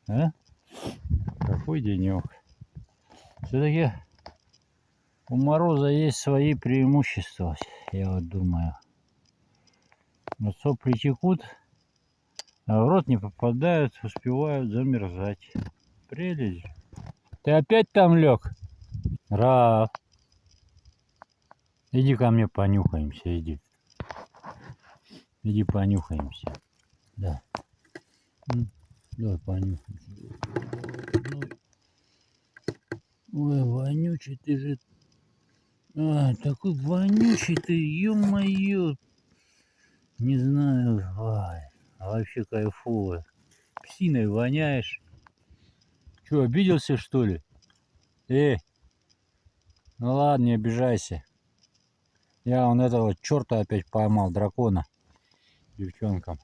А? Какой денек. Все-таки у мороза есть свои преимущества, я вот думаю. Но сопли текут, а в рот не попадают, успевают замерзать. Прелесть. Ты опять там лег? Раф. Иди ко мне понюхаемся, иди. Иди понюхаемся. Да. Давай понюхаемся. Ой, вонючий ты же. А, такой вонючий ты, ё-моё. Не знаю, ай, а вообще кайфово. Псиной воняешь. Че, обиделся, что ли? Ну ладно, не обижайся. Я вон этого черта опять поймал, дракона, девчонкам.